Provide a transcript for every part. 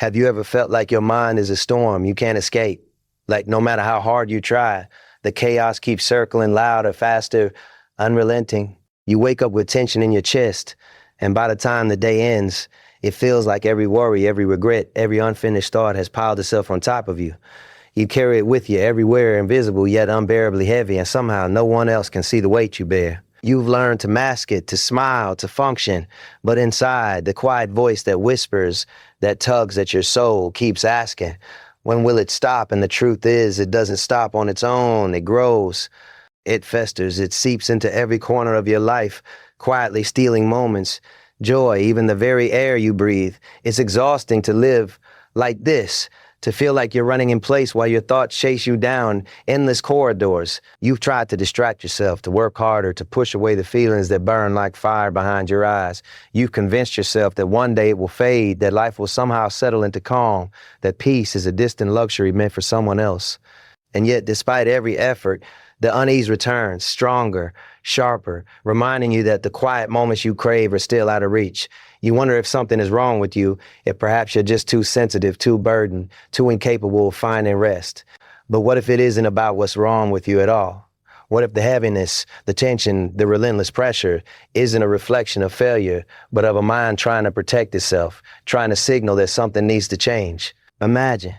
Have you ever felt like your mind is a storm you can't escape? Like no matter how hard you try, the chaos keeps circling louder, faster, unrelenting. You wake up with tension in your chest, and by the time the day ends, it feels like every worry, every regret, every unfinished thought has piled itself on top of you. You carry it with you everywhere, invisible yet unbearably heavy, and somehow no one else can see the weight you bear. You've learned to mask it, to smile, to function, but inside, the quiet voice that whispers, that tugs at your soul, keeps asking, when will it stop? And the truth is, it doesn't stop on its own. It grows, it festers, it seeps into every corner of your life, quietly stealing moments, joy, even the very air you breathe. It's exhausting to live like this, to feel like you're running in place while your thoughts chase you down endless corridors. You've tried to distract yourself, to work harder, to push away the feelings that burn like fire behind your eyes. You've convinced yourself that one day it will fade, that life will somehow settle into calm, that peace is a distant luxury meant for someone else. And yet, despite every effort, the unease returns, stronger, sharper, reminding you that the quiet moments you crave are still out of reach. You wonder if something is wrong with you, if perhaps you're just too sensitive, too burdened, too incapable of finding rest. But what if it isn't about what's wrong with you at all? What if the heaviness, the tension, the relentless pressure isn't a reflection of failure, but of a mind trying to protect itself, trying to signal that something needs to change? Imagine,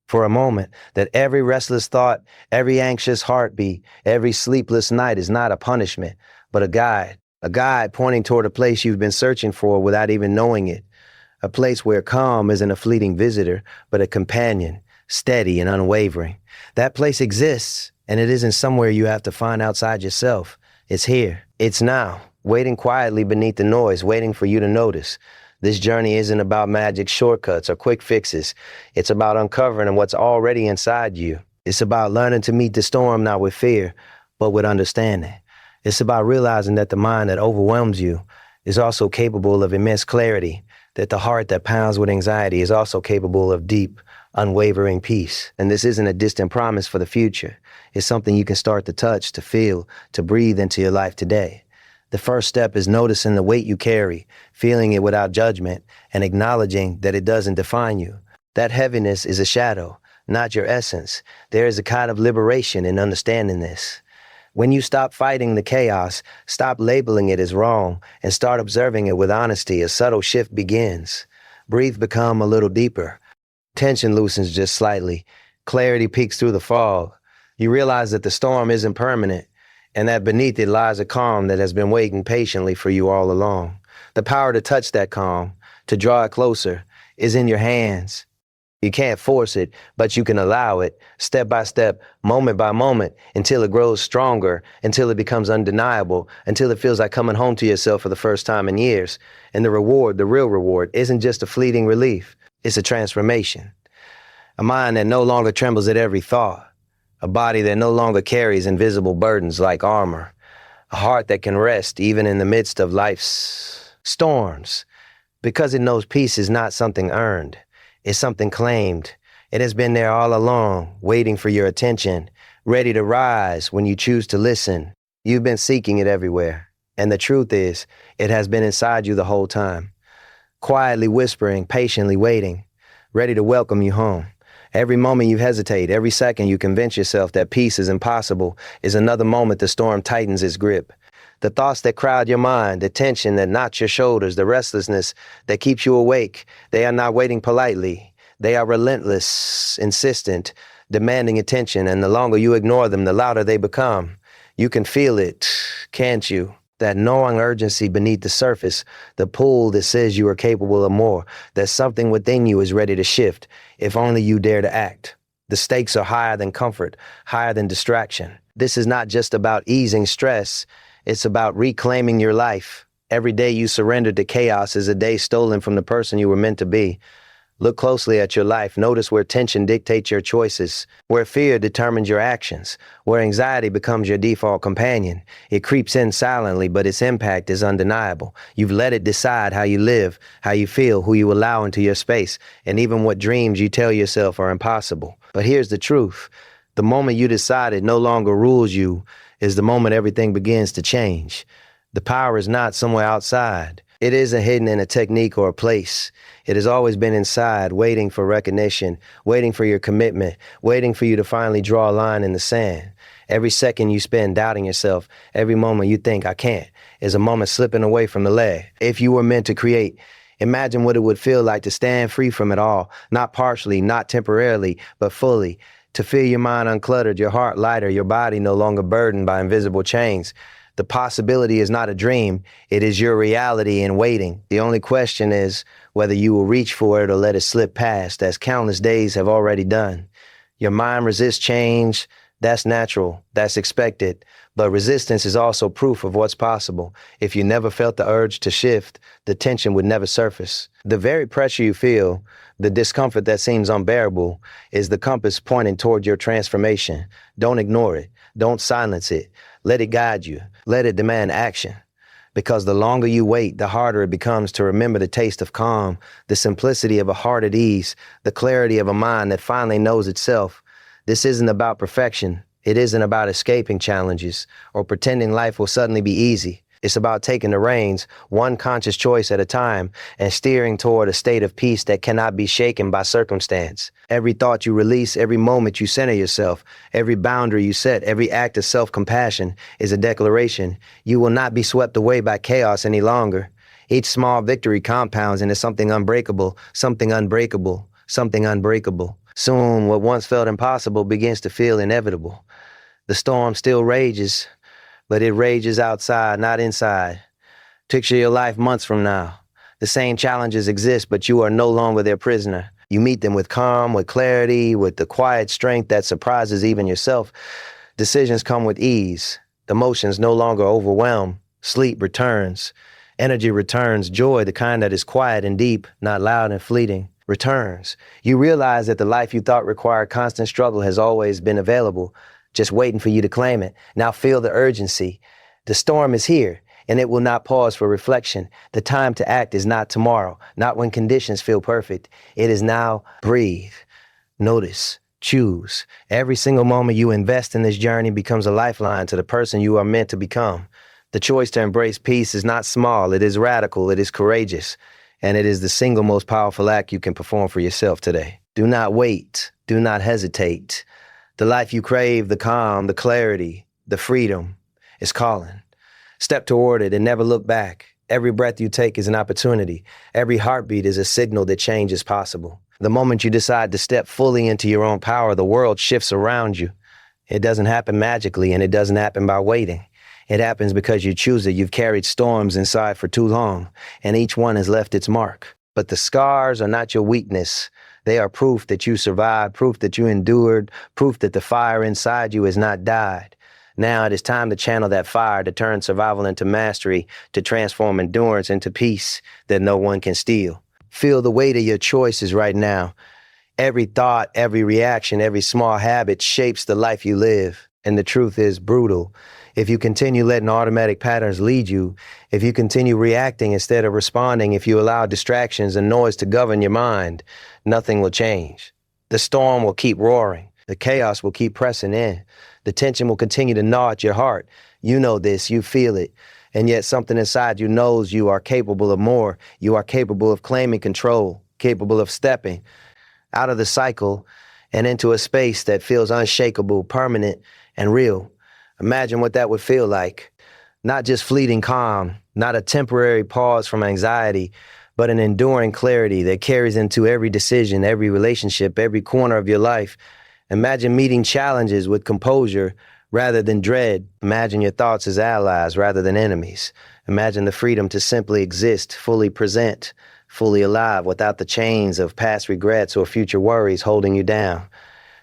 for a moment, that every restless thought, every anxious heartbeat, every sleepless night is not a punishment, but a guide pointing toward a place you've been searching for without even knowing it, a place where calm isn't a fleeting visitor, but a companion, steady and unwavering. That place exists, and it isn't somewhere you have to find outside yourself. It's here. It's now, waiting quietly beneath the noise, waiting for you to notice. This journey isn't about magic shortcuts or quick fixes. It's about uncovering what's already inside you. It's about learning to meet the storm not with fear, but with understanding. It's about realizing that the mind that overwhelms you is also capable of immense clarity, that the heart that pounds with anxiety is also capable of deep, unwavering peace. And this isn't a distant promise for the future. It's something you can start to touch, to feel, to breathe into your life today. The first step is noticing the weight you carry, feeling it without judgment, and acknowledging that it doesn't define you. That heaviness is a shadow, not your essence. There is a kind of liberation in understanding this. When you stop fighting the chaos, stop labeling it as wrong, and start observing it with honesty, a subtle shift begins. Breathe become a little deeper. Tension loosens just slightly. Clarity peeks through the fog. You realize that the storm isn't permanent, and that beneath it lies a calm that has been waiting patiently for you all along. The power to touch that calm, to draw it closer, is in your hands. You can't force it, but you can allow it, step by step, moment by moment, until it grows stronger, until it becomes undeniable, until it feels like coming home to yourself for the first time in years. And the reward, the real reward, isn't just a fleeting relief. It's a transformation. A mind that no longer trembles at every thought. A body that no longer carries invisible burdens like armor. A heart that can rest even in the midst of life's storms. Because it knows peace is not something earned. It's something claimed. It has been there all along, waiting for your attention, ready to rise when you choose to listen. You've been seeking it everywhere. And the truth is, it has been inside you the whole time. Quietly whispering, patiently waiting, ready to welcome you home. Every moment you hesitate, every second you convince yourself that peace is impossible, is another moment the storm tightens its grip. The thoughts that crowd your mind, the tension that knots your shoulders, the restlessness that keeps you awake, they are not waiting politely. They are relentless, insistent, demanding attention, and the longer you ignore them, the louder they become. You can feel it, can't you? That gnawing urgency beneath the surface, the pull that says you are capable of more, that something within you is ready to shift, if only you dare to act. The stakes are higher than comfort, higher than distraction. This is not just about easing stress. It's about reclaiming your life. Every day you surrender to chaos is a day stolen from the person you were meant to be. Look closely at your life. Notice where tension dictates your choices, where fear determines your actions, where anxiety becomes your default companion. It creeps in silently, but its impact is undeniable. You've let it decide how you live, how you feel, who you allow into your space, and even what dreams you tell yourself are impossible. But here's the truth. The moment you decide it no longer rules you is the moment everything begins to change. The power is not somewhere outside. It isn't hidden in a technique or a place. It has always been inside, waiting for recognition, waiting for your commitment, waiting for you to finally draw a line in the sand. Every second you spend doubting yourself, every moment you think, I can't, is a moment slipping away from the leg. If you were meant to create, imagine what it would feel like to stand free from it all, not partially, not temporarily, but fully. To feel your mind uncluttered, your heart lighter, your body no longer burdened by invisible chains. The possibility is not a dream. It is your reality in waiting. The only question is whether you will reach for it or let it slip past, as countless days have already done. Your mind resists change. That's natural. That's expected. But resistance is also proof of what's possible. If you never felt the urge to shift, the tension would never surface. The very pressure you feel, the discomfort that seems unbearable, is the compass pointing toward your transformation. Don't ignore it. Don't silence it. Let it guide you. Let it demand action. Because the longer you wait, the harder it becomes to remember the taste of calm, the simplicity of a heart at ease, the clarity of a mind that finally knows itself. This isn't about perfection. It isn't about escaping challenges or pretending life will suddenly be easy. It's about taking the reins, one conscious choice at a time, and steering toward a state of peace that cannot be shaken by circumstance. Every thought you release, every moment you center yourself, every boundary you set, every act of self-compassion is a declaration. You will not be swept away by chaos any longer. Each small victory compounds into something unbreakable, something unbreakable, something unbreakable. Soon, what once felt impossible begins to feel inevitable. The storm still rages, but it rages outside, not inside. Picture your life months from now. The same challenges exist, but you are no longer their prisoner. You meet them with calm, with clarity, with the quiet strength that surprises even yourself. Decisions come with ease. Emotions no longer overwhelm. Sleep returns. Energy returns. Joy, the kind that is quiet and deep, not loud and fleeting, returns. You realize that the life you thought required constant struggle has always been available, just waiting for you to claim it. Now feel the urgency. The storm is here, and it will not pause for reflection. The time to act is not tomorrow, not when conditions feel perfect. It is now. Breathe, notice, choose. Every single moment you invest in this journey becomes a lifeline to the person you are meant to become. The choice to embrace peace is not small. It is radical. It is courageous. And it is the single most powerful act you can perform for yourself today. Do not wait. Do not hesitate. The life you crave, the calm, the clarity, the freedom is calling. Step toward it and never look back. Every breath you take is an opportunity. Every heartbeat is a signal that change is possible. The moment you decide to step fully into your own power, the world shifts around you. It doesn't happen magically, and it doesn't happen by waiting. It happens because you choose it. You've carried storms inside for too long, and each one has left its mark. But the scars are not your weakness. They are proof that you survived, proof that you endured, proof that the fire inside you has not died. Now it is time to channel that fire, to turn survival into mastery, to transform endurance into peace that no one can steal. Feel the weight of your choices right now. Every thought, every reaction, every small habit shapes the life you live. And the truth is brutal. If you continue letting automatic patterns lead you, if you continue reacting instead of responding, if you allow distractions and noise to govern your mind, nothing will change. The storm will keep roaring. The chaos will keep pressing in. The tension will continue to gnaw at your heart. You know this, you feel it. And yet something inside you knows you are capable of more. You are capable of claiming control, capable of stepping out of the cycle and into a space that feels unshakable, permanent, and real. Imagine what that would feel like. Not just fleeting calm, not a temporary pause from anxiety, but an enduring clarity that carries into every decision, every relationship, every corner of your life. Imagine meeting challenges with composure rather than dread. Imagine your thoughts as allies rather than enemies. Imagine the freedom to simply exist, fully present, fully alive, without the chains of past regrets or future worries holding you down.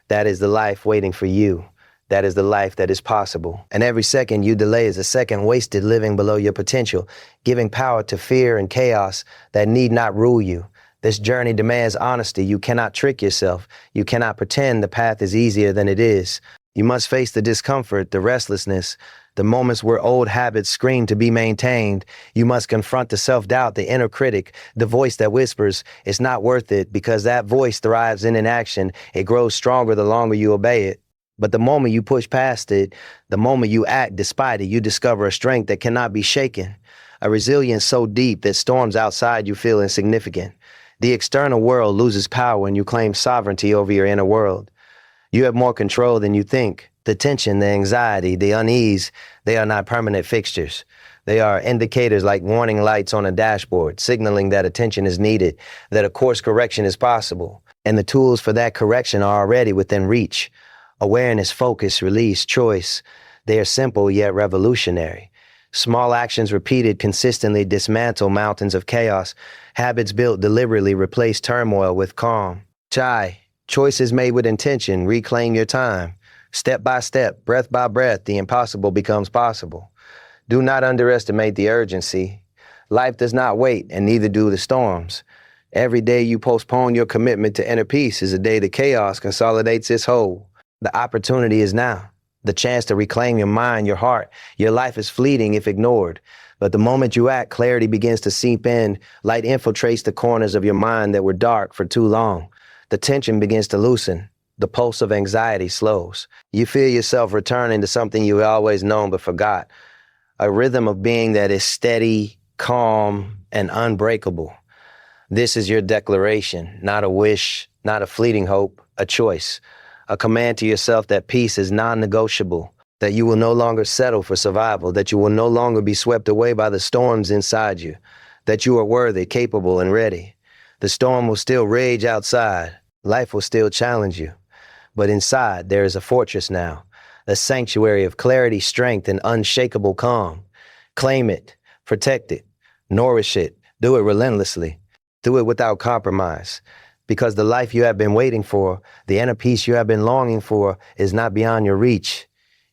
That is the life waiting for you. That is the life that is possible. And every second you delay is a second wasted living below your potential, giving power to fear and chaos that need not rule you. This journey demands honesty. You cannot trick yourself. You cannot pretend the path is easier than it is. You must face the discomfort, the restlessness, the moments where old habits scream to be maintained. You must confront the self-doubt, the inner critic, the voice that whispers, it's not worth it, because that voice thrives in inaction. It grows stronger the longer you obey it. But the moment you push past it, the moment you act despite it, you discover a strength that cannot be shaken. a resilience so deep that storms outside you feel insignificant. The external world loses power when you claim sovereignty over your inner world. You have more control than you think. The tension, the anxiety, the unease, they are not permanent fixtures. They are indicators like warning lights on a dashboard, signaling that attention is needed, that a course correction is possible. And the tools for that correction are already within reach. Awareness, focus, release, choice. They are simple yet revolutionary. Small actions repeated consistently dismantle mountains of chaos. Habits built deliberately replace turmoil with calm. Chai. Choices made with intention, reclaim your time. Step by step, breath by breath, the impossible becomes possible. Do not underestimate the urgency. Life does not wait, and neither do the storms. Every day you postpone your commitment to inner peace is a day the chaos consolidates its hold. The opportunity is now. The chance to reclaim your mind, your heart. Your life is fleeting if ignored. But the moment you act, clarity begins to seep in. Light infiltrates the corners of your mind that were dark for too long. The tension begins to loosen. The pulse of anxiety slows. You feel yourself returning to something you always known but forgot. A rhythm of being that is steady, calm, and unbreakable. This is your declaration, not a wish, not a fleeting hope, a choice. A command to yourself that peace is non-negotiable, that you will no longer settle for survival, that you will no longer be swept away by the storms inside you, that you are worthy, capable, and ready. The storm will still rage outside. Life will still challenge you. But inside, there is a fortress now, a sanctuary of clarity, strength, and unshakable calm. Claim it, protect it, nourish it, do it relentlessly, do it without compromise. Because the life you have been waiting for, the inner peace you have been longing for, is not beyond your reach.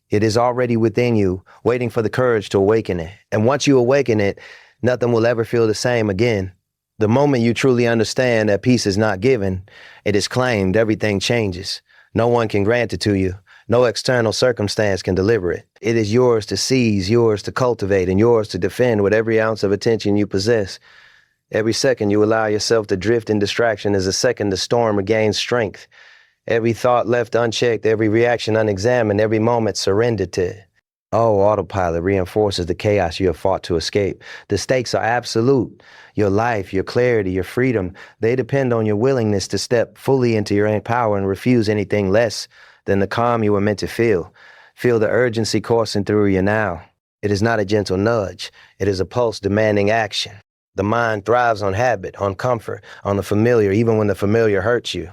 It is already within you, waiting for the courage to awaken it. And once you awaken it, nothing will ever feel the same again. The moment you truly understand that peace is not given, it is claimed, everything changes. No one can grant it to you. No external circumstance can deliver it. It is yours to seize, yours to cultivate, and yours to defend with every ounce of attention you possess. Every second you allow yourself to drift in distraction is a second the storm regains strength. Every thought left unchecked, every reaction unexamined, every moment surrendered to. Oh, autopilot reinforces the chaos you have fought to escape. The stakes are absolute. Your life, your clarity, your freedom, they depend on your willingness to step fully into your own power and refuse anything less than the calm you were meant to feel. Feel the urgency coursing through you now. It is not a gentle nudge. It is a pulse demanding action. The mind thrives on habit, on comfort, on the familiar, even when the familiar hurts you.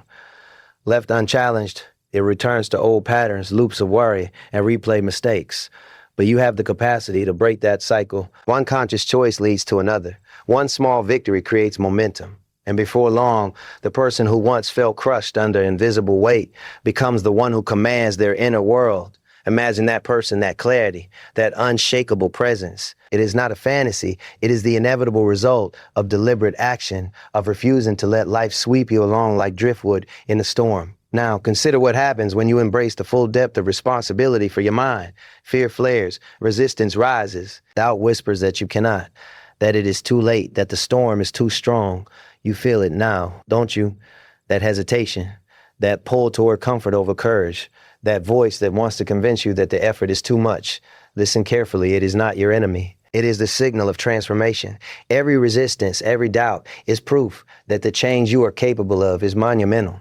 Left unchallenged, it returns to old patterns, loops of worry, and replay mistakes. But you have the capacity to break that cycle. One conscious choice leads to another. One small victory creates momentum. And before long, the person who once felt crushed under invisible weight becomes the one who commands their inner world. Imagine that person, that clarity, that unshakable presence. It is not a fantasy. It is the inevitable result of deliberate action, of refusing to let life sweep you along like driftwood in a storm. Now, consider what happens when you embrace the full depth of responsibility for your mind. Fear flares, resistance rises, doubt whispers that you cannot, that it is too late, that the storm is too strong. You feel it now, don't you? That hesitation, that pull toward comfort over courage, that voice that wants to convince you that the effort is too much. Listen carefully, it is not your enemy. It is the signal of transformation. Every resistance, every doubt is proof that the change you are capable of is monumental.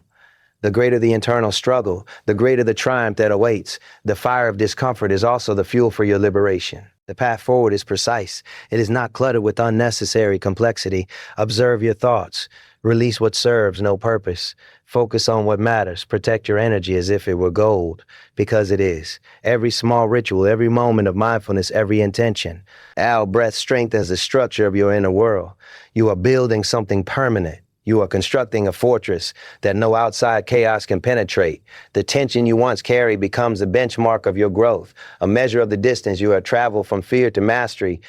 The greater the internal struggle, the greater the triumph that awaits. The fire of discomfort is also the fuel for your liberation. The path forward is precise. It is not cluttered with unnecessary complexity. Observe your thoughts. Release what serves no purpose. Focus on what matters. Protect your energy as if it were gold, because it is. Every small ritual, every moment of mindfulness, every intention. Breath strengthens the structure of your inner world. You are building something permanent. You are constructing a fortress that no outside chaos can penetrate. The tension you once carried becomes a benchmark of your growth, a measure of the distance you have traveled from fear to mastery.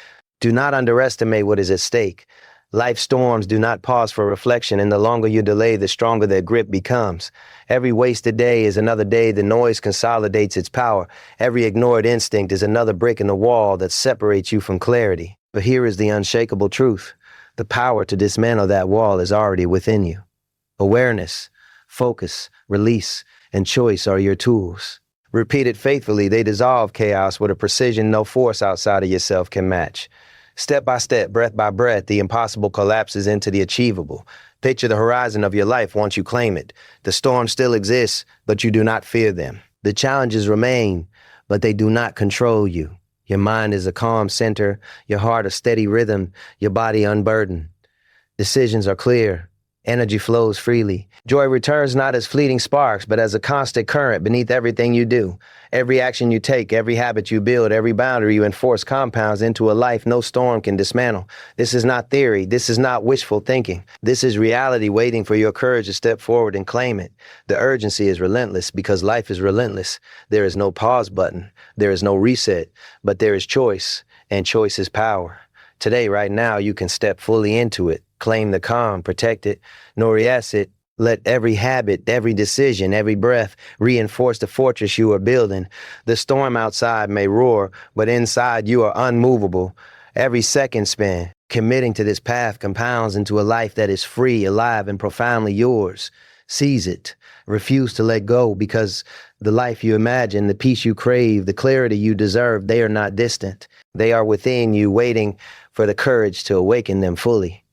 Do not underestimate what is at stake. Life storms do not pause for reflection, and the longer you delay, the stronger their grip becomes. Every wasted day is another day the noise consolidates its power. Every ignored instinct is another brick in the wall that separates you from clarity. But here is the unshakable truth. The power to dismantle that wall is already within you. Awareness, focus, release, and choice are your tools. Repeated faithfully, they dissolve chaos with a precision no force outside of yourself can match. Step by step, breath by breath, the impossible collapses into the achievable. Picture the horizon of your life once you claim it. The storm still exists, but you do not fear them. The challenges remain, but they do not control you. Your mind is a calm center, your heart a steady rhythm, your body unburdened. Decisions are clear. Energy flows freely. Joy returns not as fleeting sparks, but as a constant current beneath everything you do. Every action you take, every habit you build, every boundary you enforce compounds into a life no storm can dismantle. This is not theory. This is not wishful thinking. This is reality waiting for your courage to step forward and claim it. The urgency is relentless because life is relentless. There is no pause button. There is no reset, but there is choice, and choice is power. Today, right now, you can step fully into it. Claim the calm, protect it, nor react it. Let every habit, every decision, every breath reinforce the fortress you are building. The storm outside may roar, but inside you are unmovable. Every second spent, committing to this path compounds into a life that is free, alive, and profoundly yours. Seize it. Refuse to let go because the life you imagine, the peace you crave, the clarity you deserve, they are not distant. They are within you, waiting for the courage to awaken them fully.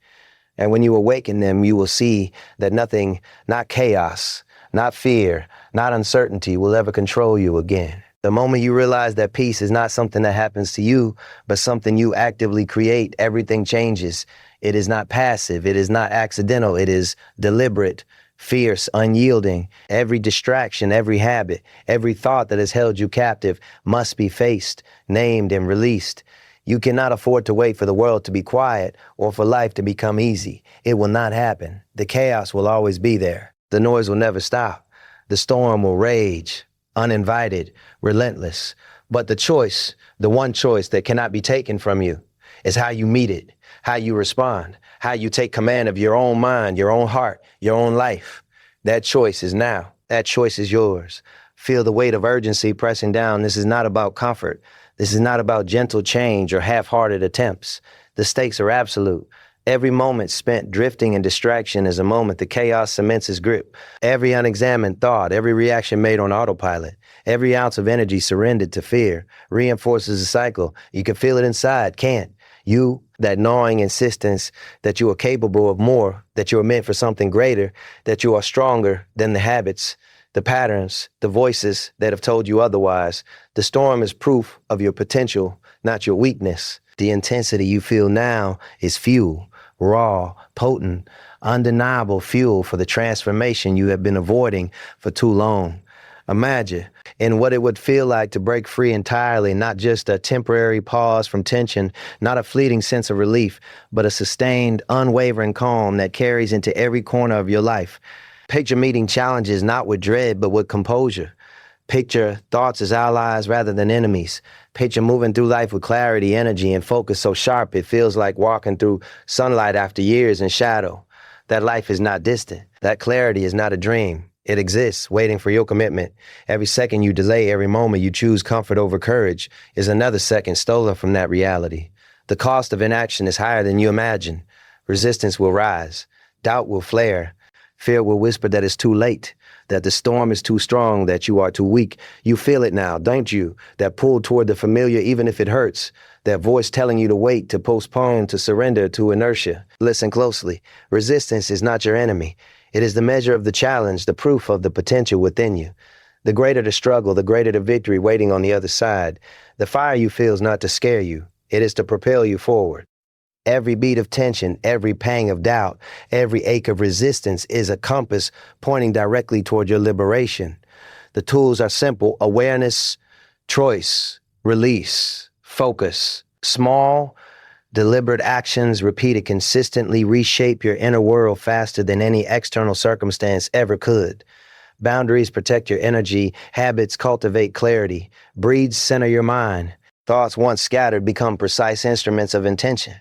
And when you awaken them, you will see that nothing, not chaos, not fear, not uncertainty will ever control you again. The moment you realize that peace is not something that happens to you, but something you actively create, everything changes. It is not passive. It is not accidental. It is deliberate, fierce, unyielding. Every distraction, every habit, every thought that has held you captive must be faced, named, and released. You cannot afford to wait for the world to be quiet or for life to become easy. It will not happen. The chaos will always be there. The noise will never stop. The storm will rage, uninvited, relentless. But the choice, the one choice that cannot be taken from you, is how you meet it, how you respond, how you take command of your own mind, your own heart, your own life. That choice is now. That choice is yours. Feel the weight of urgency pressing down. This is not about comfort. This is not about gentle change or half-hearted attempts. The stakes are absolute. Every moment spent drifting in distraction is a moment the chaos cements its grip. Every unexamined thought, every reaction made on autopilot, every ounce of energy surrendered to fear reinforces the cycle. You can feel it inside, can't? You, that gnawing insistence that you are capable of more, that you are meant for something greater, that you are stronger than the habits, the patterns, the voices that have told you otherwise. The storm is proof of your potential, not your weakness. The intensity you feel now is fuel, raw, potent, undeniable fuel for the transformation you have been avoiding for too long. Imagine in what it would feel like to break free entirely, not just a temporary pause from tension, not a fleeting sense of relief, but a sustained, unwavering calm that carries into every corner of your life. Picture meeting challenges not with dread, but with composure. Picture thoughts as allies rather than enemies. Picture moving through life with clarity, energy, and focus so sharp it feels like walking through sunlight after years in shadow. That life is not distant. That clarity is not a dream. It exists, waiting for your commitment. Every second you delay, every moment you choose comfort over courage, is another second stolen from that reality. The cost of inaction is higher than you imagine. Resistance will rise. Doubt will flare. Fear will whisper that it's too late, that the storm is too strong, that you are too weak. You feel it now, don't you? That pull toward the familiar, even if it hurts. That voice telling you to wait, to postpone, to surrender, to inertia. Listen closely. Resistance is not your enemy. It is the measure of the challenge, the proof of the potential within you. The greater the struggle, the greater the victory waiting on the other side. The fire you feel is not to scare you. It is to propel you forward. Every beat of tension, every pang of doubt, every ache of resistance is a compass pointing directly toward your liberation. The tools are simple: awareness, choice, release, focus. Small, deliberate actions repeated consistently reshape your inner world faster than any external circumstance ever could. Boundaries protect your energy. Habits cultivate clarity. Breeds center your mind. Thoughts once scattered become precise instruments of intention.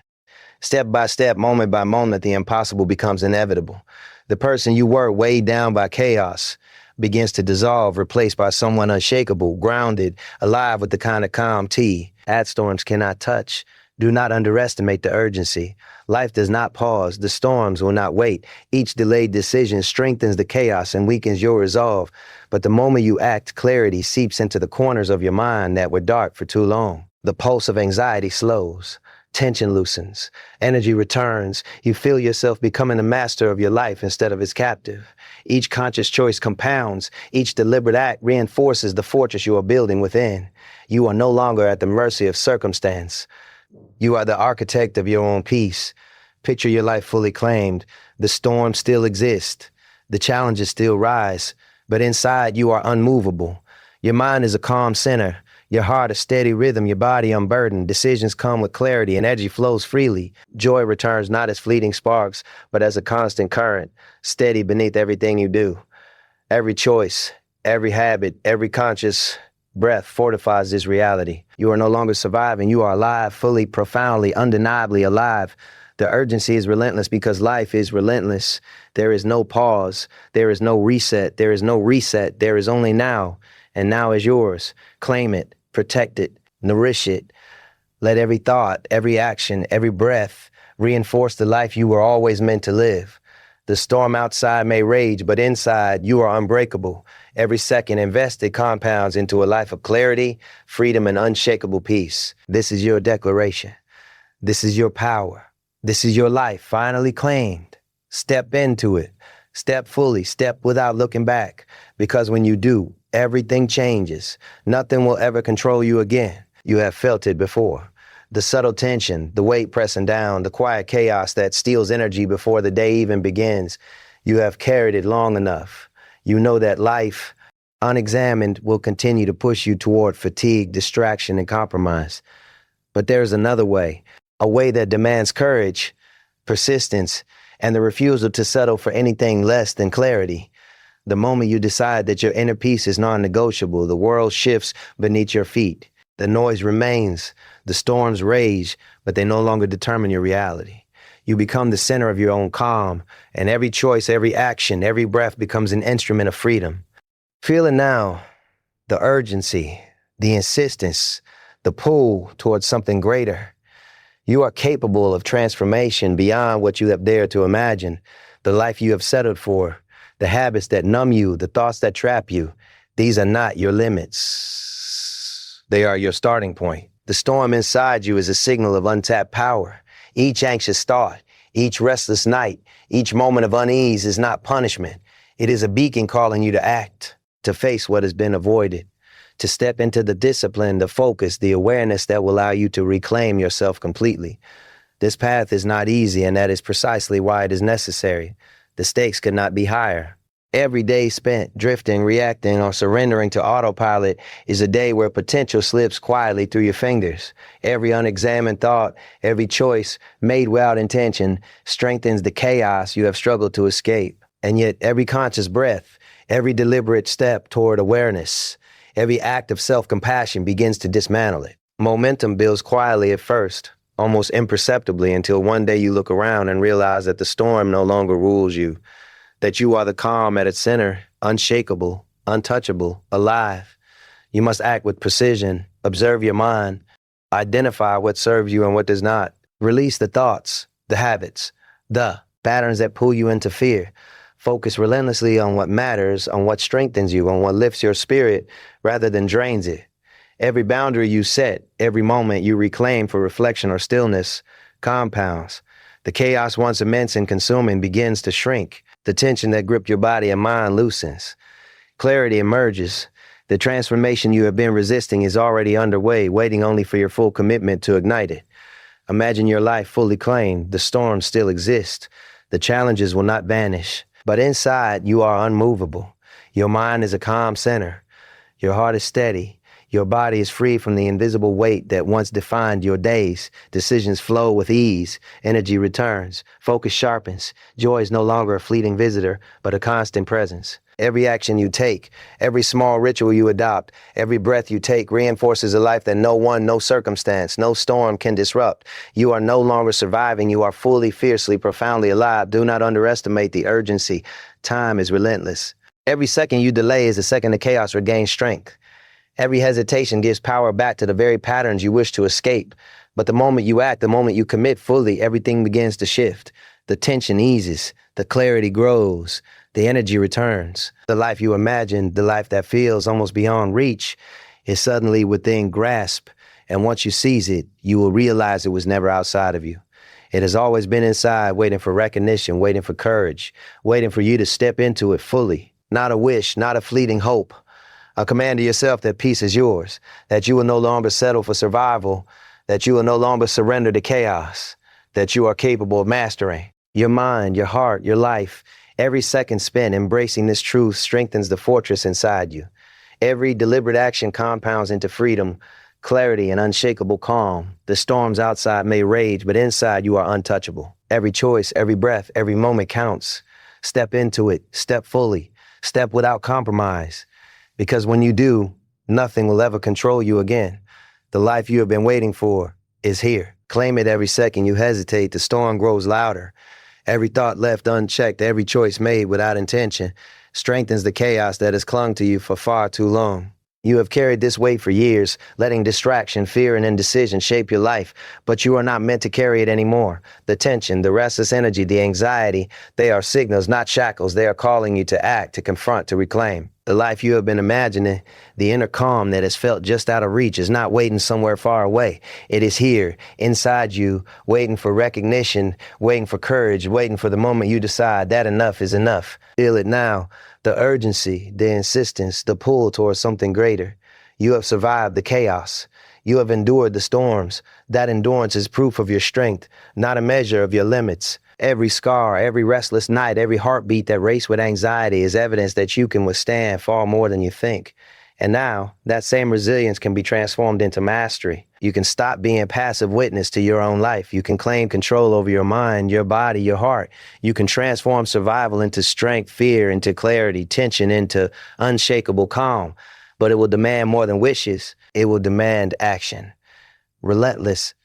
Step by step, moment by moment, the impossible becomes inevitable. The person you were, weighed down by chaos, begins to dissolve, replaced by someone unshakable, grounded, alive with the kind of calm tea storms cannot touch. Do not underestimate the urgency. Life does not pause. The storms will not wait. Each delayed decision strengthens the chaos and weakens your resolve. But the moment you act, clarity seeps into the corners of your mind that were dark for too long. The pulse of anxiety slows. Tension loosens, energy returns. You feel yourself becoming the master of your life instead of its captive. Each conscious choice compounds. Each deliberate act reinforces the fortress you are building within. You are no longer at the mercy of circumstance. You are the architect of your own peace. Picture your life fully claimed. The storm still exists. The challenges still rise. But inside you are unmovable. Your mind is a calm center. Your heart a steady rhythm, your body unburdened. Decisions come with clarity and energy flows freely. Joy returns not as fleeting sparks, but as a constant current, steady beneath everything you do. Every choice, every habit, every conscious breath fortifies this reality. You are no longer surviving. You are alive, fully, profoundly, undeniably alive. The urgency is relentless because life is relentless. There is no pause. There is no reset. There is no reset. There is only now. And now is yours. Claim it, protect it, nourish it. Let every thought, every action, every breath reinforce the life you were always meant to live. The storm outside may rage, but inside you are unbreakable. Every second invested compounds into a life of clarity, freedom, and unshakable peace. This is your declaration. This is your power. This is your life finally claimed. Step into it. Step fully. Step without looking back. Because when you do, everything changes. Nothing will ever control you again. You have felt it before. The subtle tension, the weight pressing down, the quiet chaos that steals energy before the day even begins. You have carried it long enough. You know that life, unexamined, will continue to push you toward fatigue, distraction, and compromise. But there's another way, a way that demands courage, persistence, and the refusal to settle for anything less than clarity. The moment you decide that your inner peace is non-negotiable, the world shifts beneath your feet. The noise remains, the storms rage, but they no longer determine your reality. You become the center of your own calm, and every choice, every action, every breath becomes an instrument of freedom. Feel it now, the urgency, the insistence, the pull towards something greater. You are capable of transformation beyond what you have dared to imagine, the life you have settled for. The habits that numb you, the thoughts that trap you, these are not your limits. They are your starting point. The storm inside you is a signal of untapped power. Each anxious thought, each restless night, each moment of unease is not punishment. It is a beacon calling you to act, to face what has been avoided, to step into the discipline, the focus, the awareness that will allow you to reclaim yourself completely. This path is not easy, and that is precisely why it is necessary. The stakes could not be higher. Every day spent drifting, reacting, or surrendering to autopilot is a day where potential slips quietly through your fingers. Every unexamined thought, every choice made without intention strengthens the chaos you have struggled to escape. And yet every conscious breath, every deliberate step toward awareness, every act of self-compassion begins to dismantle it. Momentum builds quietly at first, almost imperceptibly, until one day you look around and realize that the storm no longer rules you, that you are the calm at its center, unshakable, untouchable, alive. You must act with precision, observe your mind, identify what serves you and what does not. Release the thoughts, the habits, the patterns that pull you into fear. Focus relentlessly on what matters, on what strengthens you, on what lifts your spirit rather than drains it. Every boundary you set, every moment you reclaim for reflection or stillness, compounds. The chaos once immense and consuming begins to shrink. The tension that gripped your body and mind loosens. Clarity emerges. The transformation you have been resisting is already underway, waiting only for your full commitment to ignite it. Imagine your life fully claimed. The storms still exist. The challenges will not vanish. But inside, you are unmovable. Your mind is a calm center. Your heart is steady. Your body is free from the invisible weight that once defined your days. Decisions flow with ease. Energy returns. Focus sharpens. Joy is no longer a fleeting visitor, but a constant presence. Every action you take, every small ritual you adopt, every breath you take reinforces a life that no one, no circumstance, no storm can disrupt. You are no longer surviving. You are fully, fiercely, profoundly alive. Do not underestimate the urgency. Time is relentless. Every second you delay is a second the chaos regains strength. Every hesitation gives power back to the very patterns you wish to escape. But the moment you act, the moment you commit fully, everything begins to shift. The tension eases, the clarity grows, the energy returns. The life you imagined, the life that feels almost beyond reach, is suddenly within grasp. And once you seize it, you will realize it was never outside of you. It has always been inside, waiting for recognition, waiting for courage, waiting for you to step into it fully. Not a wish, not a fleeting hope. A command to yourself that peace is yours, that you will no longer settle for survival, that you will no longer surrender to chaos, that you are capable of mastering. Your mind, your heart, your life, every second spent embracing this truth strengthens the fortress inside you. Every deliberate action compounds into freedom, clarity, and unshakable calm. The storms outside may rage, but inside you are untouchable. Every choice, every breath, every moment counts. Step into it, step fully, step without compromise. Because when you do, nothing will ever control you again. The life you have been waiting for is here. Claim it every second you hesitate. The storm grows louder. Every thought left unchecked, every choice made without intention, strengthens the chaos that has clung to you for far too long. You have carried this weight for years, letting distraction, fear, and indecision shape your life, but you are not meant to carry it anymore. The tension, the restless energy, the anxiety, they are signals, not shackles. They are calling you to act, to confront, to reclaim. The life you have been imagining, the inner calm that has felt just out of reach, is not waiting somewhere far away. It is here, inside you, waiting for recognition, waiting for courage, waiting for the moment you decide that enough is enough. Feel it now, the urgency, the insistence, the pull towards something greater. You have survived the chaos. You have endured the storms. That endurance is proof of your strength, not a measure of your limits. Every scar, every restless night, every heartbeat that races with anxiety is evidence that you can withstand far more than you think. And now, that same resilience can be transformed into mastery. You can stop being a passive witness to your own life. You can claim control over your mind, your body, your heart. You can transform survival into strength, fear into clarity, tension into unshakable calm. But it will demand more than wishes. It will demand action. Relentless,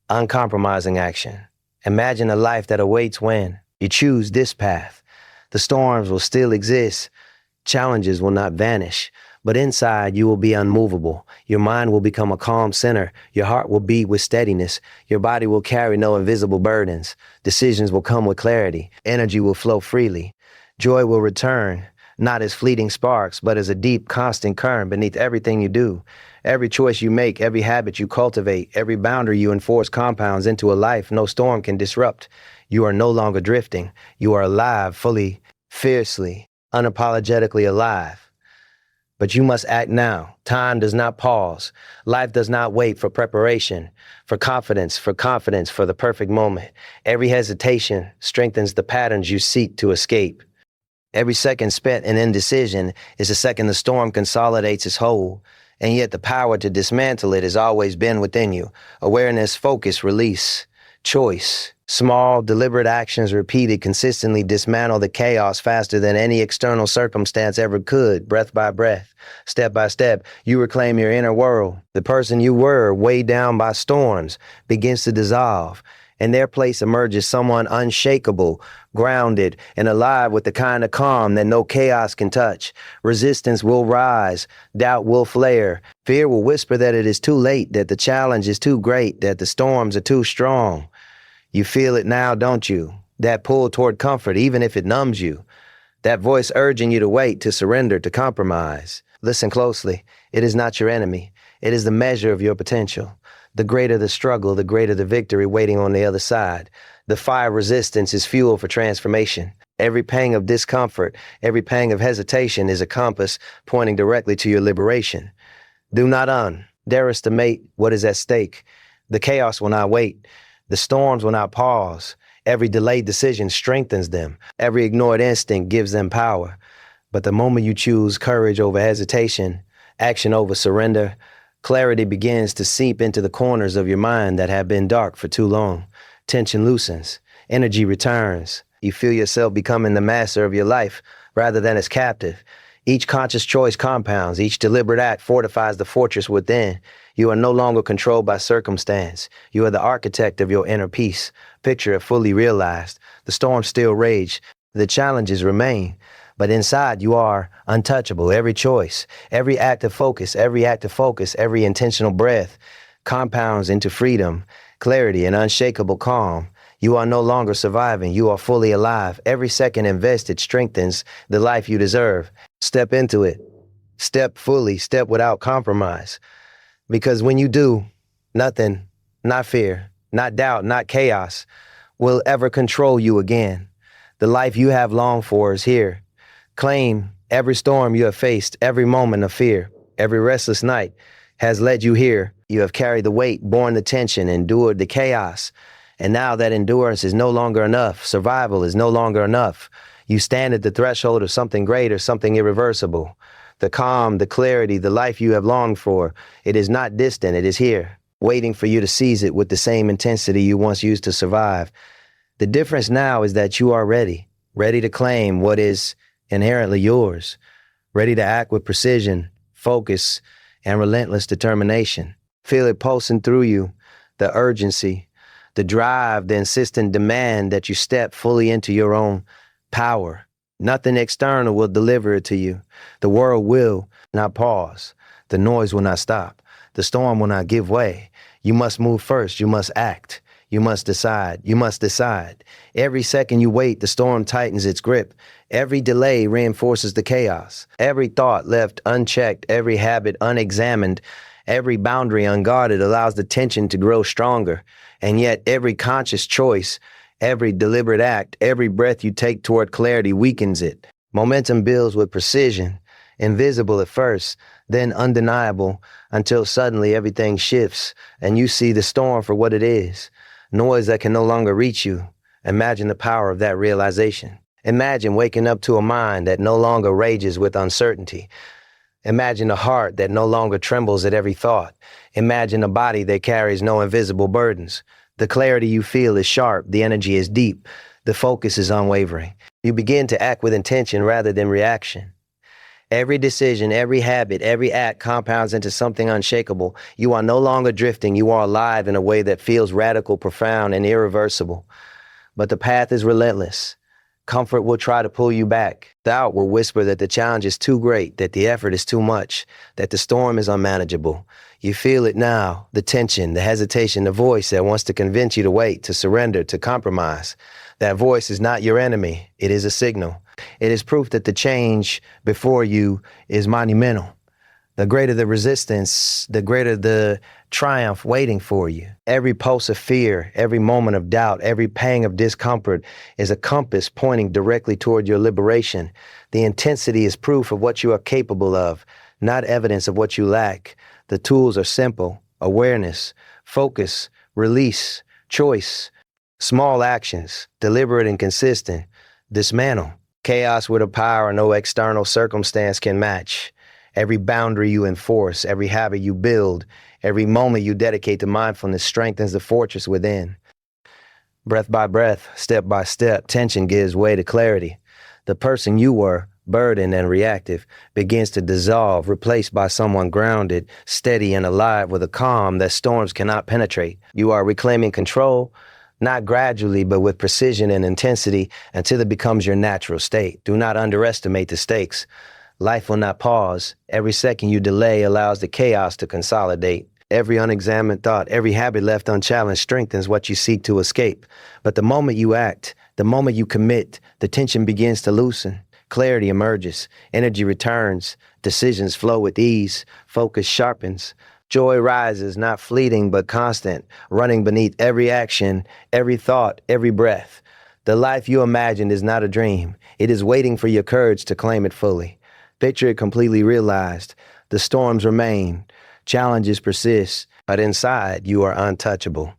uncompromising action. Imagine a life that awaits when you choose this path. The storms will still exist. Challenges will not vanish. But inside, you will be unmovable. Your mind will become a calm center. Your heart will beat with steadiness. Your body will carry no invisible burdens. Decisions will come with clarity. Energy will flow freely. Joy will return, not as fleeting sparks, but as a deep, constant current beneath everything you do. Every choice you make, every habit you cultivate, every boundary you enforce compounds into a life no storm can disrupt. You are no longer drifting. You are alive, fully, fiercely, unapologetically alive. But you must act now. Time does not pause. Life does not wait for preparation, for confidence, for the perfect moment. Every hesitation strengthens the patterns you seek to escape. Every second spent in indecision is a second the storm consolidates its hold. And yet the power to dismantle it has always been within you. Awareness, focus, release, choice. Small, deliberate actions repeated consistently dismantle the chaos faster than any external circumstance ever could, breath by breath, step by step. You reclaim your inner world. The person you were, weighed down by storms, begins to dissolve. In their place emerges someone unshakable, grounded, and alive with the kind of calm that no chaos can touch. Resistance will rise, doubt will flare, fear will whisper that it is too late, that the challenge is too great, that the storms are too strong. You feel it now, don't you? That pull toward comfort, even if it numbs you. That voice urging you to wait, to surrender, to compromise. Listen closely. It is not your enemy. It is the measure of your potential. The greater the struggle, the greater the victory waiting on the other side. The fire of resistance is fuel for transformation. Every pang of discomfort, every pang of hesitation is a compass pointing directly to your liberation. Do not underestimate what is at stake. The chaos will not wait. The storms will not pause. Every delayed decision strengthens them. Every ignored instinct gives them power. But the moment you choose courage over hesitation, action over surrender, clarity begins to seep into the corners of your mind that have been dark for too long. Tension loosens. Energy returns. You feel yourself becoming the master of your life rather than its captive. Each conscious choice compounds. Each deliberate act fortifies the fortress within. You are no longer controlled by circumstance. You are the architect of your inner peace. Picture it fully realized. The storms still rage. The challenges remain. But inside you are untouchable. Every choice, every act of focus, every intentional breath compounds into freedom, clarity, and unshakable calm. You are no longer surviving. You are fully alive. Every second invested strengthens the life you deserve. Step into it. Step fully. Step without compromise. Because when you do, Nothing, not fear, not doubt, not chaos, will ever control you again. The life you have longed for is here. Claim every storm you have faced, every moment of fear, every restless night has led you here. You have carried the weight, borne the tension, endured the chaos. And now that endurance is no longer enough. Survival is no longer enough. You stand at the threshold of something greater, something irreversible. The calm, the clarity, the life you have longed for. It is not distant, it is here, waiting for you to seize it with the same intensity you once used to survive. The difference now is that you are ready, ready to claim what is inherently yours, ready to act with precision, focus, and relentless determination. Feel it pulsing through you, the urgency, the drive, the insistent demand that you step fully into your own power. Nothing external will deliver it to you. The world will not pause. The noise will not stop. The storm will not give way. You must move first. You must act. You must decide. You must decide. Every second you wait, the storm tightens its grip. Every delay reinforces the chaos. Every thought left unchecked, every habit unexamined, every boundary unguarded allows the tension to grow stronger. And yet every conscious choice, every deliberate act, every breath you take toward clarity weakens it. Momentum builds with precision, invisible at first, then undeniable, until suddenly everything shifts and you see the storm for what it is. Noise that can no longer reach you. Imagine the power of that realization. Imagine waking up to a mind that no longer rages with uncertainty. Imagine a heart that no longer trembles at every thought. Imagine a body that carries no invisible burdens. The clarity you feel is sharp, the energy is deep, the focus is unwavering. You begin to act with intention rather than reaction. Every decision, every habit, every act compounds into something unshakable. You are no longer drifting, you are alive in a way that feels radical, profound, and irreversible. But the path is relentless. Comfort will try to pull you back. Doubt will whisper that the challenge is too great, that the effort is too much, that the storm is unmanageable. You feel it now, the tension, the hesitation, the voice that wants to convince you to wait, to surrender, to compromise. That voice is not your enemy. It is a signal. It is proof that the change before you is monumental. The greater the resistance, the greater the triumph waiting for you. Every pulse of fear, every moment of doubt, every pang of discomfort is a compass pointing directly toward your liberation. The intensity is proof of what you are capable of, not evidence of what you lack. The tools are simple: awareness, focus, release, choice, small actions, deliberate and consistent. Dismantle. Chaos with a power no external circumstance can match. Every boundary you enforce, every habit you build, every moment you dedicate to mindfulness strengthens the fortress within. Breath by breath, step by step, tension gives way to clarity. The person you were, burdened and reactive, begins to dissolve, replaced by someone grounded, steady and alive with a calm that storms cannot penetrate. You are reclaiming control, not gradually, but with precision and intensity until it becomes your natural state. Do not underestimate the stakes. Life will not pause. Every second you delay allows the chaos to consolidate. Every unexamined thought, every habit left unchallenged strengthens what you seek to escape. But the moment you act, the moment you commit, the tension begins to loosen. Clarity emerges, energy returns, decisions flow with ease, focus sharpens. Joy rises, not fleeting but constant, running beneath every action, every thought, every breath. The life you imagined is not a dream. It is waiting for your courage to claim it fully. Picture it completely realized. The storms remain, challenges persist, but inside you are untouchable.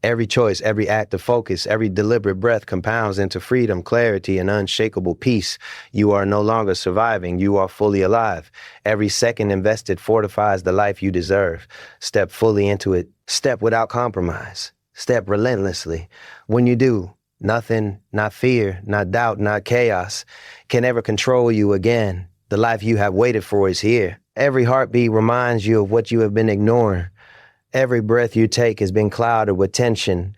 Every choice, every act of focus, every deliberate breath compounds into freedom, clarity, and unshakable peace. You are no longer surviving, you are fully alive. Every second invested fortifies the life you deserve. Step fully into it. Step without compromise. Step relentlessly. When you do, nothing, not fear, not doubt, not chaos, can ever control you again. The life you have waited for is here. Every heartbeat reminds you of what you have been ignoring. Every breath you take has been clouded with tension,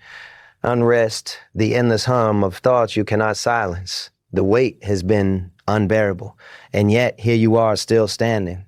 unrest, the endless hum of thoughts you cannot silence. The weight has been unbearable, and yet here you are still standing.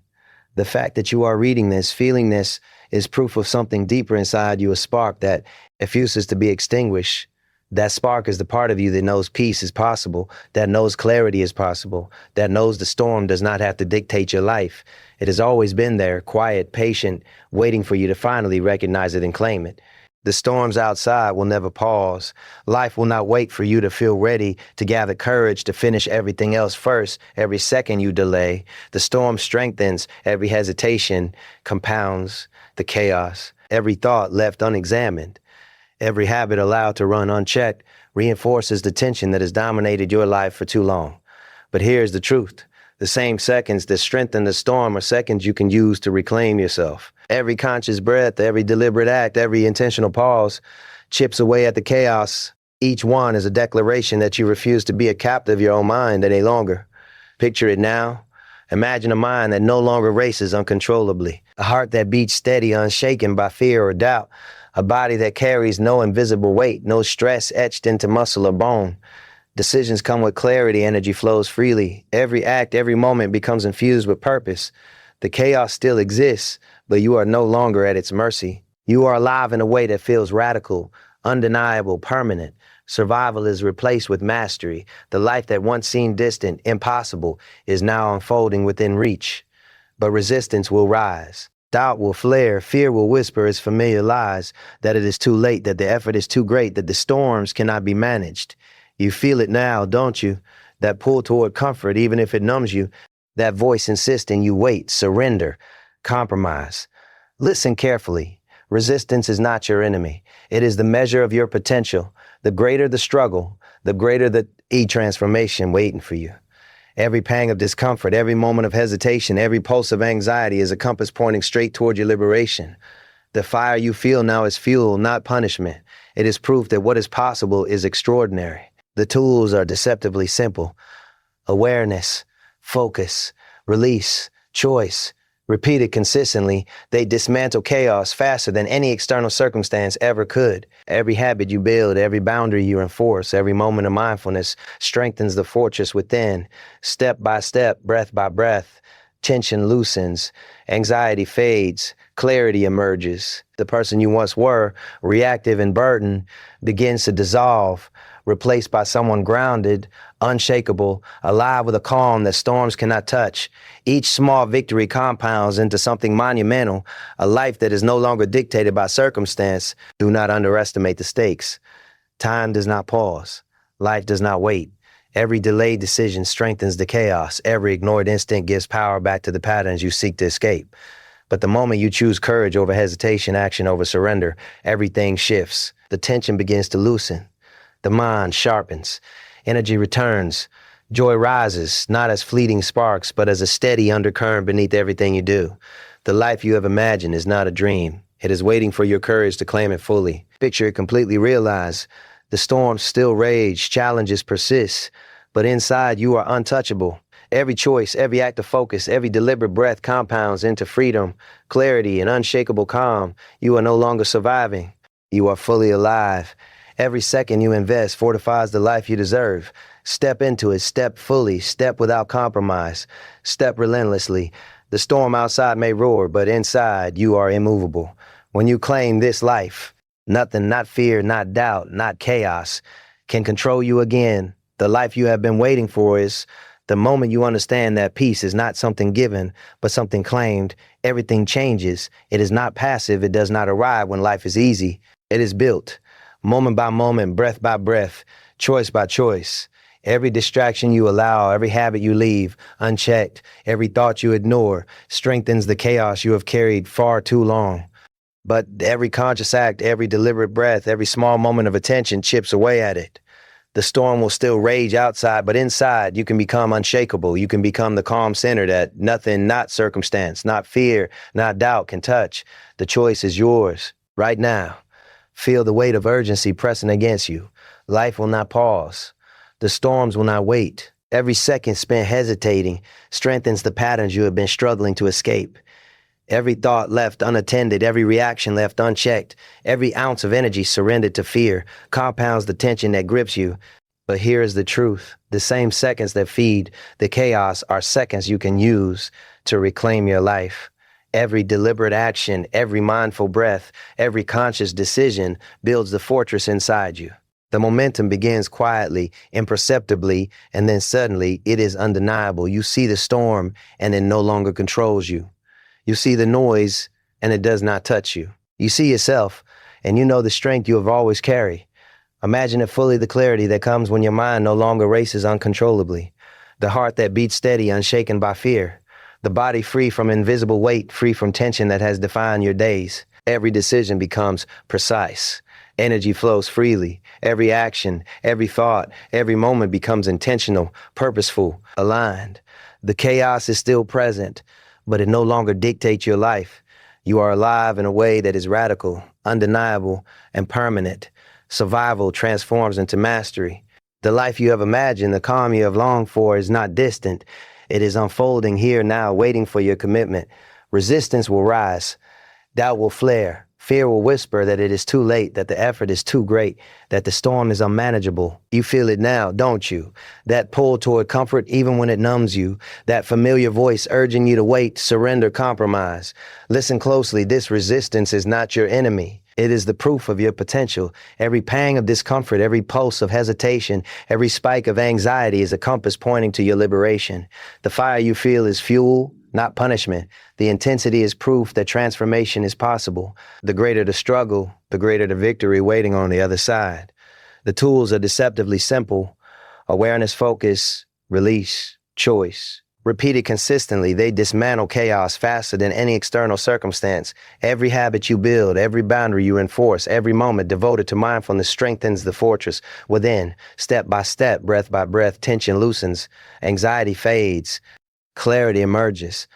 The fact that you are reading this, feeling this, is proof of something deeper inside you, a spark that refuses to be extinguished. That spark is the part of you that knows peace is possible, that knows clarity is possible, that knows the storm does not have to dictate your life. It has always been there, quiet, patient, waiting for you to finally recognize it and claim it. The storms outside will never pause. Life will not wait for you to feel ready, to gather courage, to finish everything else first. Every second you delay, the storm strengthens. Every hesitation compounds the chaos. Every thought left unexamined, every habit allowed to run unchecked, reinforces the tension that has dominated your life for too long. But here's the truth. The same seconds that strengthen the storm are seconds you can use to reclaim yourself. Every conscious breath, every deliberate act, every intentional pause chips away at the chaos. Each one is a declaration that you refuse to be a captive of your own mind any longer. Picture it now. Imagine a mind that no longer races uncontrollably, a heart that beats steady, unshaken by fear or doubt, a body that carries no invisible weight, no stress etched into muscle or bone. Decisions come with clarity, energy flows freely. Every act, every moment becomes infused with purpose. The chaos still exists, but you are no longer at its mercy. You are alive in a way that feels radical, undeniable, permanent. Survival is replaced with mastery. The life that once seemed distant, impossible, is now unfolding within reach. But resistance will rise. Doubt will flare, fear will whisper its familiar lies, that it is too late, that the effort is too great, that the storms cannot be managed. You feel it now, don't you? That pull toward comfort, even if it numbs you. That voice insisting you wait, surrender, compromise. Listen carefully. Resistance is not your enemy. It is the measure of your potential. The greater the struggle, the greater the transformation waiting for you. Every pang of discomfort, every moment of hesitation, every pulse of anxiety is a compass pointing straight toward your liberation. The fire you feel now is fuel, not punishment. It is proof that what is possible is extraordinary. The tools are deceptively simple. Awareness, focus, release, choice. Repeated consistently, they dismantle chaos faster than any external circumstance ever could. Every habit you build, every boundary you enforce, every moment of mindfulness strengthens the fortress within. Step by step, breath by breath, tension loosens, anxiety fades, clarity emerges. The person you once were, reactive and burdened, begins to dissolve, replaced by someone grounded, unshakable, alive with a calm that storms cannot touch. Each small victory compounds into something monumental, a life that is no longer dictated by circumstance. Do not underestimate the stakes. Time does not pause. Life does not wait. Every delayed decision strengthens the chaos. Every ignored instinct gives power back to the patterns you seek to escape. But the moment you choose courage over hesitation, action over surrender, everything shifts. The tension begins to loosen. The mind sharpens, energy returns, joy rises, not as fleeting sparks, but as a steady undercurrent beneath everything you do. The life you have imagined is not a dream. It is waiting for your courage to claim it fully. Picture it completely realized. The storms still rage, challenges persist, but inside you are untouchable. Every choice, every act of focus, every deliberate breath compounds into freedom, clarity, and unshakable calm. You are no longer surviving. You are fully alive. Every second you invest fortifies the life you deserve. Step into it, step fully, step without compromise, step relentlessly. The storm outside may roar, but inside you are immovable. When you claim this life, nothing, not fear, not doubt, not chaos, can control you again. The life you have been waiting for is the moment you understand that peace is not something given, but something claimed. Everything changes. It is not passive. It does not arrive when life is easy. It is built. Moment by moment, breath by breath, choice by choice. Every distraction you allow, every habit you leave unchecked, every thought you ignore strengthens the chaos you have carried far too long. But every conscious act, every deliberate breath, every small moment of attention chips away at it. The storm will still rage outside, but inside you can become unshakable. You can become the calm center that nothing, not circumstance, not fear, not doubt can touch. The choice is yours right now. Feel the weight of urgency pressing against you. Life will not pause. The storms will not wait. Every second spent hesitating strengthens the patterns you have been struggling to escape. Every thought left unattended, every reaction left unchecked, every ounce of energy surrendered to fear compounds the tension that grips you. But here is the truth. The same seconds that feed the chaos are seconds you can use to reclaim your life. Every deliberate action, every mindful breath, every conscious decision builds the fortress inside you. The momentum begins quietly, imperceptibly, and then suddenly it is undeniable. You see the storm and it no longer controls you. You see the noise and it does not touch you. You see yourself and you know the strength you have always carried. Imagine it fully, the clarity that comes when your mind no longer races uncontrollably. The heart that beats steady, unshaken by fear. The body free from invisible weight, free from tension that has defined your days. Every decision becomes precise. Energy flows freely. Every action, every thought, every moment becomes intentional, purposeful, aligned. The chaos is still present, but it no longer dictates your life. You are alive in a way that is radical, undeniable, and permanent. Survival transforms into mastery. The life you have imagined, the calm you have longed for is not distant. It is unfolding here now, waiting for your commitment. Resistance will rise. Doubt will flare. Fear will whisper that it is too late, that the effort is too great, that the storm is unmanageable. You feel it now, don't you? That pull toward comfort even when it numbs you. That familiar voice urging you to wait, surrender, compromise. Listen closely, this resistance is not your enemy. It is the proof of your potential. Every pang of discomfort, every pulse of hesitation, every spike of anxiety is a compass pointing to your liberation. The fire you feel is fuel, not punishment. The intensity is proof that transformation is possible. The greater the struggle, the greater the victory waiting on the other side. The tools are deceptively simple. Awareness, focus, release, choice. Repeated consistently, they dismantle chaos faster than any external circumstance. Every habit you build, every boundary you enforce, every moment devoted to mindfulness strengthens the fortress within. Step by step, breath by breath, tension loosens, anxiety fades, clarity emerges.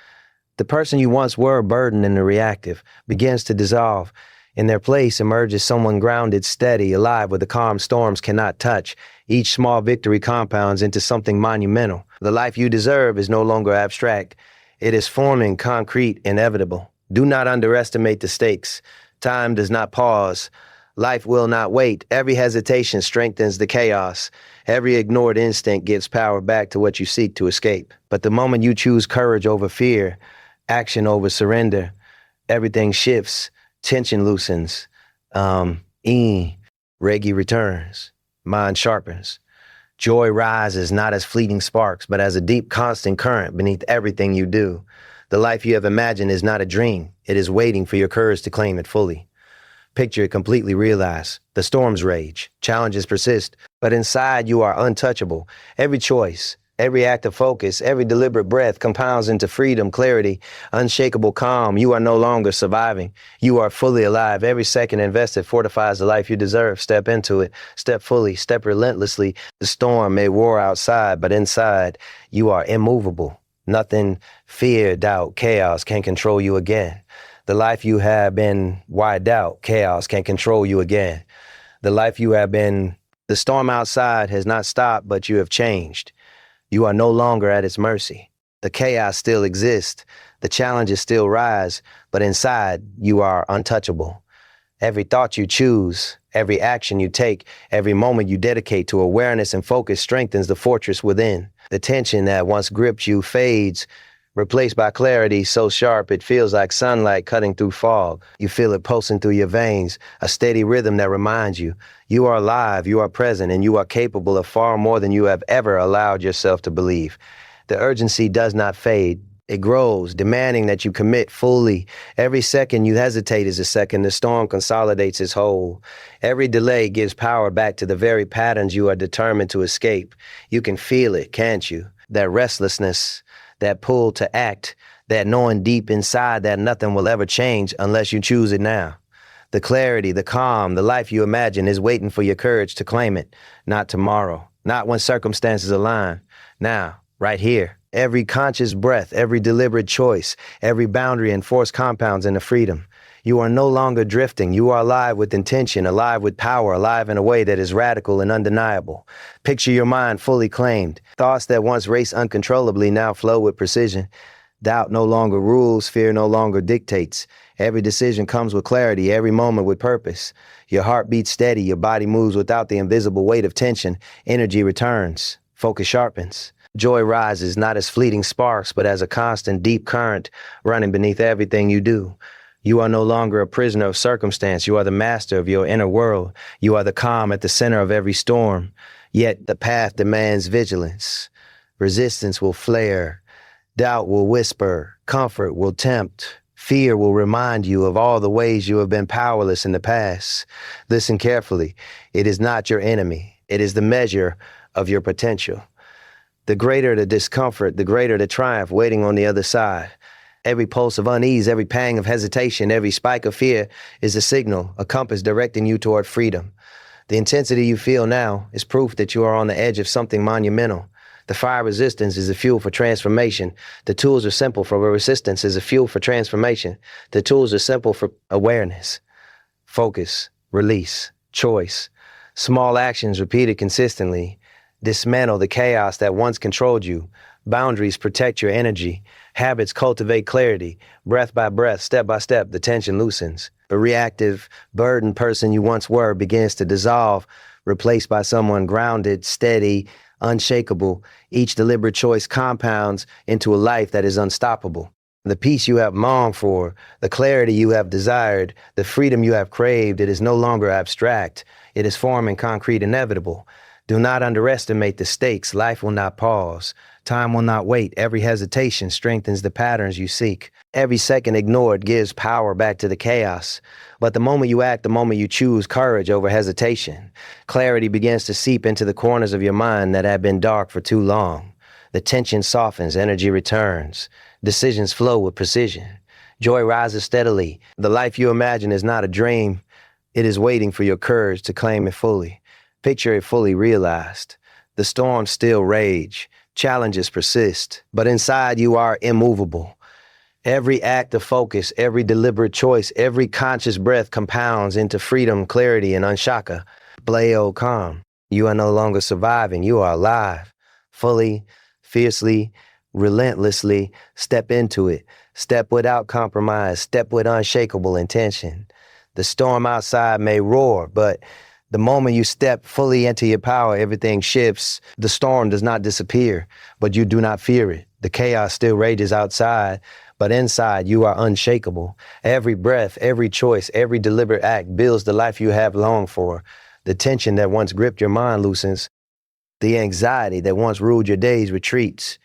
The person you once were, burdened and reactive, begins to dissolve. In their place emerges someone grounded, steady, alive, where the calm storms cannot touch. Each small victory compounds into something monumental. The life you deserve is no longer abstract. It is forming, concrete, inevitable. Do not underestimate the stakes. Time does not pause. Life will not wait. Every hesitation strengthens the chaos. Every ignored instinct gives power back to what you seek to escape. But the moment you choose courage over fear, action over surrender, everything shifts. Tension loosens. Reggae returns. Mind sharpens. Joy rises not as fleeting sparks, but as a deep, constant current beneath everything you do. The life you have imagined is not a dream. It is waiting for your courage to claim it fully. Picture it completely realized. The storms rage. Challenges persist. But inside you are untouchable. Every choice, every act of focus, every deliberate breath compounds into freedom, clarity, unshakable calm. You are no longer surviving. You are fully alive. Every second invested fortifies the life you deserve. Step into it. Step fully. Step relentlessly. The storm may roar outside, but inside you are immovable. Nothing, fear, doubt, chaos can control you again. The life you have been, why doubt, chaos can control you again. The life you have been, the storm outside has not stopped, but you have changed. You are no longer at its mercy. The chaos still exists. The challenges still rise, but inside you are untouchable. Every thought you choose, every action you take, every moment you dedicate to awareness and focus strengthens the fortress within. The tension that once gripped you fades, replaced by clarity so sharp it feels like sunlight cutting through fog. You feel it pulsing through your veins, a steady rhythm that reminds you you are alive, you are present, and you are capable of far more than you have ever allowed yourself to believe. The urgency does not fade. It grows, demanding that you commit fully. Every second you hesitate is a second the storm consolidates its whole. Every delay gives power back to the very patterns you are determined to escape. You can feel it, can't you? That restlessness, that pull to act, that knowing deep inside that nothing will ever change unless you choose it now. The clarity, the calm, the life you imagine is waiting for your courage to claim it. Not tomorrow, not when circumstances align. Now, right here. Every conscious breath, every deliberate choice, every boundary enforced compounds into freedom. You are no longer drifting. You are alive with intention, alive with power, alive in a way that is radical and undeniable. Picture your mind fully claimed. Thoughts that once raced uncontrollably now flow with precision. Doubt no longer rules, fear no longer dictates. Every decision comes with clarity, every moment with purpose. Your heart beats steady, your body moves without the invisible weight of tension. Energy returns, focus sharpens. Joy rises not as fleeting sparks, but as a constant deep current running beneath everything you do. You are no longer a prisoner of circumstance. You are the master of your inner world. You are the calm at the center of every storm. Yet the path demands vigilance. Resistance will flare. Doubt will whisper. Comfort will tempt. Fear will remind you of all the ways you have been powerless in the past. Listen carefully. It is not your enemy. It is the measure of your potential. The greater the discomfort, the greater the triumph waiting on the other side. Every pulse of unease, every pang of hesitation, every spike of fear is a signal, a compass directing you toward freedom. The intensity you feel now is proof that you are on the edge of something monumental. The fire resistance is a fuel for transformation. The tools are simple for resistance is a fuel for transformation. The tools are simple for awareness, focus, release, choice. Small actions repeated consistently dismantle the chaos that once controlled you. Boundaries protect your energy. Habits cultivate clarity. Breath by breath, step by step, the tension loosens. The reactive, burdened person you once were begins to dissolve, replaced by someone grounded, steady, unshakable. Each deliberate choice compounds into a life that is unstoppable. The peace you have longed for, the clarity you have desired, the freedom you have craved, it is no longer abstract. It is form and concrete inevitable. Do not underestimate the stakes. Life will not pause. Time will not wait. Every hesitation strengthens the patterns you seek. Every second ignored gives power back to the chaos. But the moment you act, the moment you choose courage over hesitation, clarity begins to seep into the corners of your mind that have been dark for too long. The tension softens, energy returns. Decisions flow with precision. Joy rises steadily. The life you imagine is not a dream. It is waiting for your courage to claim it fully. Picture it fully realized. The storms still rage. Challenges persist. But inside you are immovable. Every act of focus, every deliberate choice, every conscious breath compounds into freedom, clarity, and unshaka. Bleo calm. You are no longer surviving. You are alive. Fully, fiercely, relentlessly. Step into it. Step without compromise. Step with unshakable intention. The storm outside may roar, but the moment you step fully into your power, everything shifts. The storm does not disappear, but you do not fear it. The chaos still rages outside, but inside you are unshakable. Every breath, every choice, every deliberate act builds the life you have longed for. The tension that once gripped your mind loosens. The anxiety that once ruled your days retreats.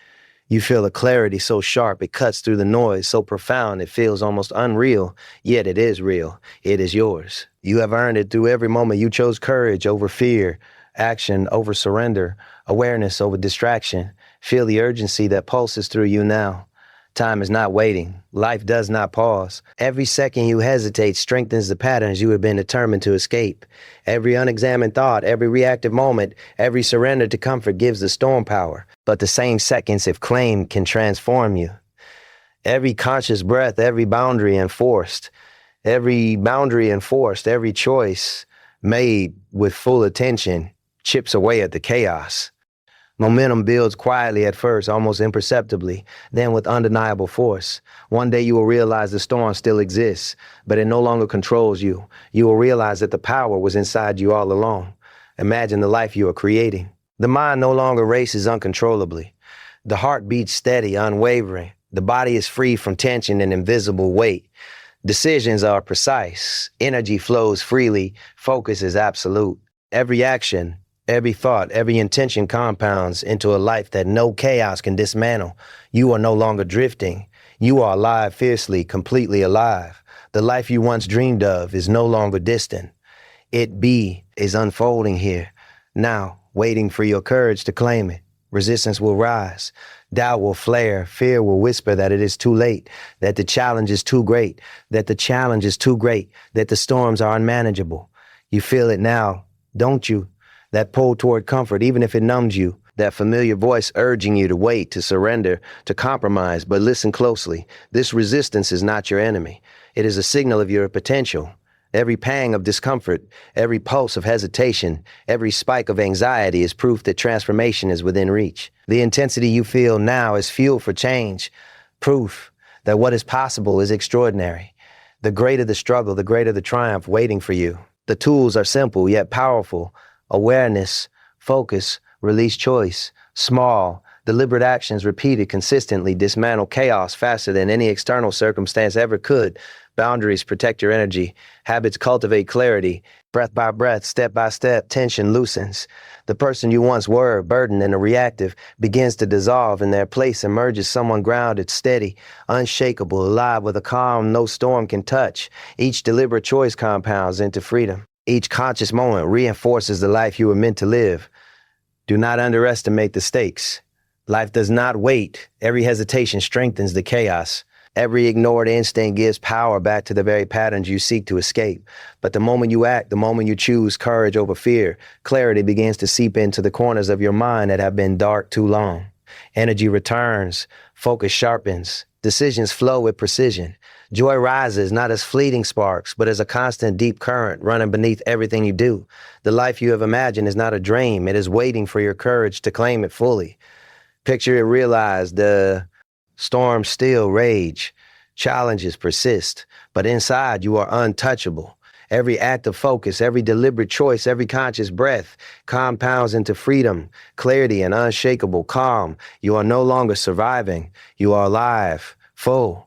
You feel a clarity so sharp it cuts through the noise, so profound it feels almost unreal, yet it is real. It is yours. You have earned it through every moment you chose courage over fear, action over surrender, awareness over distraction. Feel the urgency that pulses through you now. Time is not waiting. Life does not pause. Every second you hesitate strengthens the patterns you have been determined to escape. Every unexamined thought, every reactive moment, every surrender to comfort gives the storm power. But the same seconds, if claimed, can transform you. Every conscious breath, every boundary enforced, every choice made with full attention chips away at the chaos. Momentum builds quietly at first, almost imperceptibly, then with undeniable force. One day you will realize the storm still exists, but it no longer controls you. You will realize that the power was inside you all along. Imagine the life you are creating. The mind no longer races uncontrollably. The heart beats steady, unwavering. The body is free from tension and invisible weight. Decisions are precise. Energy flows freely. Focus is absolute. Every action, every thought, every intention compounds into a life that no chaos can dismantle. You are no longer drifting. You are alive fiercely, completely alive. The life you once dreamed of is no longer distant. It is unfolding here, now, waiting for your courage to claim it. Resistance will rise. Doubt will flare. Fear will whisper that it is too late, that the challenge is too great, that the storms are unmanageable. You feel it now, don't you? That pull toward comfort, even if it numbs you, that familiar voice urging you to wait, to surrender, to compromise. But listen closely. This resistance is not your enemy. It is a signal of your potential. Every pang of discomfort, every pulse of hesitation, every spike of anxiety is proof that transformation is within reach. The intensity you feel now is fuel for change, proof that what is possible is extraordinary. The greater the struggle, the greater the triumph waiting for you. The tools are simple yet powerful. Awareness, focus, release choice. Small, deliberate actions repeated consistently dismantle chaos faster than any external circumstance ever could. Boundaries protect your energy. Habits cultivate clarity. Breath by breath, step by step, tension loosens. The person you once were, burdened and reactive, begins to dissolve. In their place emerges someone grounded, steady, unshakable, alive with a calm no storm can touch. Each deliberate choice compounds into freedom. Each conscious moment reinforces the life you were meant to live. Do not underestimate the stakes. Life does not wait. Every hesitation strengthens the chaos. Every ignored instinct gives power back to the very patterns you seek to escape. But the moment you act, the moment you choose courage over fear, clarity begins to seep into the corners of your mind that have been dark too long. Energy returns, focus sharpens, decisions flow with precision. Joy rises not as fleeting sparks, but as a constant deep current running beneath everything you do. The life you have imagined is not a dream. It is waiting for your courage to claim it fully. Picture it realized. The storms still rage, challenges persist, but inside you are untouchable. Every act of focus, every deliberate choice, every conscious breath compounds into freedom, clarity, and unshakable calm. You are no longer surviving. You are alive, full,